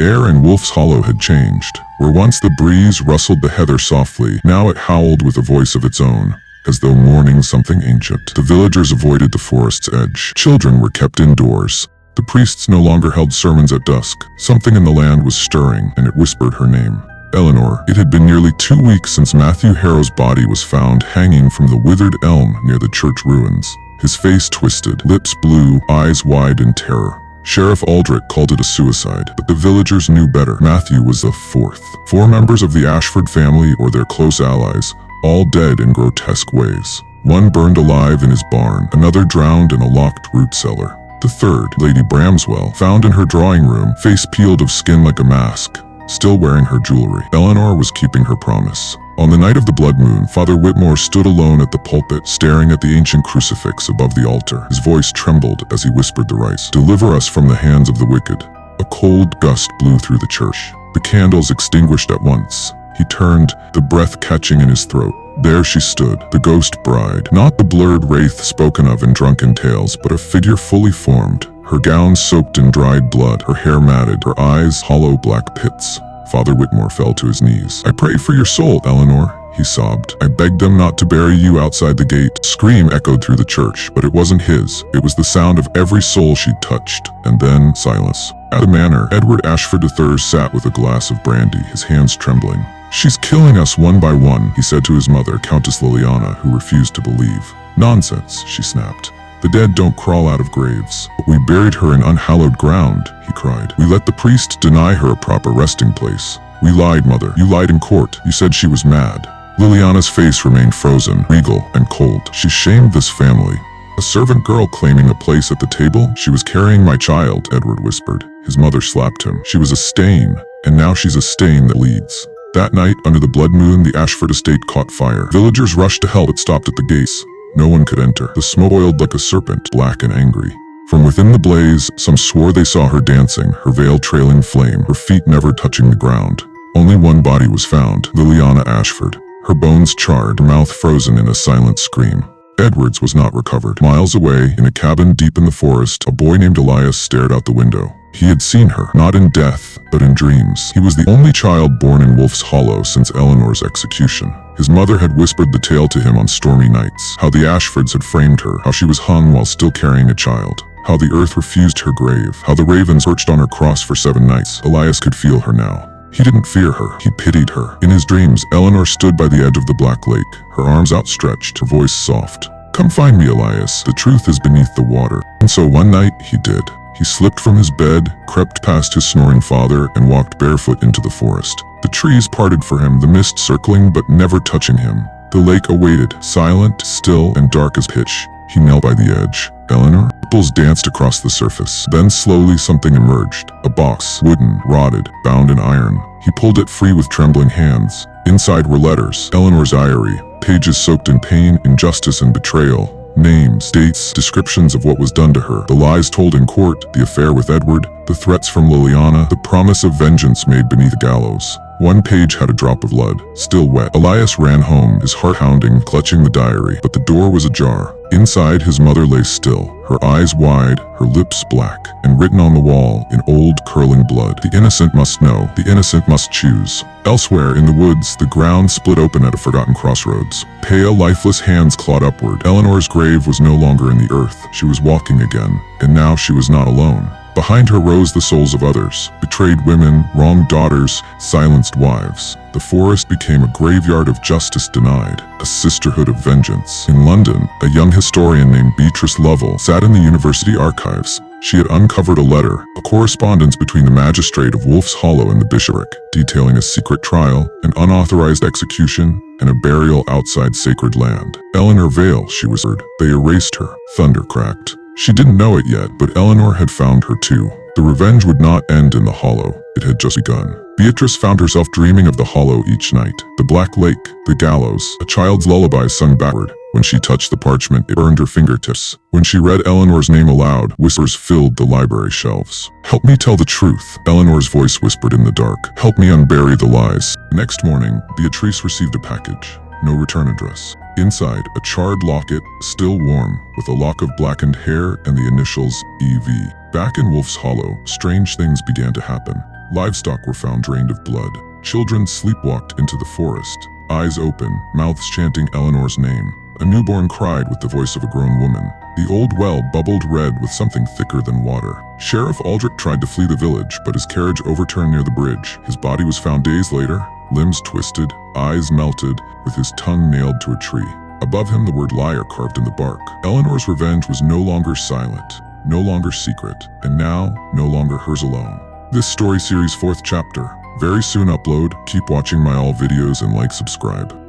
The air in Wolfe's Hollow had changed. Where once the breeze rustled the heather softly, now it howled with a voice of its own, as though mourning something ancient. The villagers avoided the forest's edge. Children were kept indoors. The priests no longer held sermons at dusk. Something in the land was stirring, and it whispered her name. Eleanor. It had been nearly 2 weeks since Matthew Harrow's body was found hanging from the withered elm near the church ruins. His face twisted, lips blue, eyes wide in terror. Sheriff Aldrich called it a suicide, but the villagers knew better. Matthew was the fourth. 4 members of the Ashford family or their close allies, all dead in grotesque ways. One burned alive in his barn, another drowned in a locked root cellar. The third, Lady Bramswell, found in her drawing room, face peeled of skin like a mask, still wearing her jewelry. Eleanor was keeping her promise. On the night of the blood moon, Father Whitmore stood alone at the pulpit, staring at the ancient crucifix above the altar. His voice trembled as he whispered the rites. "Deliver us from the hands of the wicked." A cold gust blew through the church. The candles extinguished at once. He turned, the breath catching in his throat. There she stood, the ghost bride, not the blurred wraith spoken of in drunken tales, but a figure fully formed, her gown soaked in dried blood, her hair matted, her eyes hollow black pits. Father Whitmore fell to his knees. "I pray for your soul, Eleanor," he sobbed. "I begged them not to bury you outside the gate." Scream echoed through the church, but it wasn't his. It was the sound of every soul she'd touched. And then silence. At the manor, Edward Ashford III sat with a glass of brandy, his hands trembling. "She's killing us one by one," he said to his mother, Countess Liliana, who refused to believe. "Nonsense," she snapped. "The dead don't crawl out of graves." "But we buried her in unhallowed ground," he cried. "We let the priest deny her a proper resting place." "We lied, Mother. You lied in court. You said she was mad." Liliana's face remained frozen, regal, and cold. "She shamed this family." "A servant girl claiming a place at the table? She was carrying my child," Edward whispered. His mother slapped him. "She was a stain, and now she's a stain that leads." That night, under the blood moon, the Ashford estate caught fire. Villagers rushed to help but stopped at the gates. No one could enter. The smoke boiled like a serpent, black and angry. From within the blaze, some swore they saw her dancing, her veil trailing flame, her feet never touching the ground. Only one body was found, Liliana Ashford. Her bones charred, her mouth frozen in a silent scream. Edwards was not recovered. Miles away, in a cabin deep in the forest, a boy named Elias stared out the window. He had seen her, not in death, but in dreams. He was the only child born in Wolfe's Hollow since Eleanor's execution. His mother had whispered the tale to him on stormy nights, how the Ashfords had framed her, how she was hung while still carrying a child, how the earth refused her grave, how the ravens perched on her cross for 7 nights. Elias could feel her now. He didn't fear her, he pitied her. In his dreams, Eleanor stood by the edge of the Black Lake, her arms outstretched, her voice soft. "Come find me, Elias. The truth is beneath the water." And so one night, he did. He slipped from his bed, crept past his snoring father, and walked barefoot into the forest. The trees parted for him, the mist circling but never touching him. The lake awaited, silent, still, and dark as pitch. He knelt by the edge. "Eleanor?" Ripples danced across the surface. Then slowly something emerged. A box, wooden, rotted, bound in iron. He pulled it free with trembling hands. Inside were letters, Eleanor's diary, pages soaked in pain, injustice, and betrayal. Names, dates, descriptions of what was done to her, the lies told in court, the affair with Edward, the threats from Liliana, the promise of vengeance made beneath the gallows. One page had a drop of blood, still wet. Elias ran home, his heart pounding, clutching the diary, but the door was ajar. Inside, his mother lay still, her eyes wide, her lips black, and written on the wall, in old, curling blood, "The innocent must know, the innocent must choose." Elsewhere, in the woods, the ground split open at a forgotten crossroads. Pale, lifeless hands clawed upward. Eleanor's grave was no longer in the earth. She was walking again, and now she was not alone. Behind her rose the souls of others, betrayed women, wronged daughters, silenced wives. The forest became a graveyard of justice denied, a sisterhood of vengeance. In London, a young historian named Beatrice Lovell sat in the university archives. She had uncovered a letter, a correspondence between the magistrate of Wolfe's Hollow and the bishopric, detailing a secret trial, an unauthorized execution, and a burial outside sacred land. "Eleanor Vale," she whispered. "They erased her." Thunder cracked. She didn't know it yet, but Eleanor had found her too. The revenge would not end in the Hollow. It had just begun. Beatrice found herself dreaming of the Hollow each night. The Black Lake, the gallows, a child's lullaby sung backward. When she touched the parchment, it burned her fingertips. When she read Eleanor's name aloud, whispers filled the library shelves. "Help me tell the truth," Eleanor's voice whispered in the dark. "Help me unbury the lies." Next morning, Beatrice received a package. No return address. Inside, a charred locket, still warm, with a lock of blackened hair and the initials EV. Back in Wolfe's Hollow, strange things began to happen. Livestock were found drained of blood. Children sleepwalked into the forest, eyes open, mouths chanting Eleanor's name. A newborn cried with the voice of a grown woman. The old well bubbled red with something thicker than water. Sheriff Aldrich tried to flee the village, but his carriage overturned near the bridge. His body was found days later, limbs twisted, eyes melted, with his tongue nailed to a tree. Above him, the word liar carved in the bark. Eleanor's revenge was no longer silent, no longer secret, and now no longer hers alone. This story series' 4th chapter. Very soon upload. Keep watching my all videos and subscribe.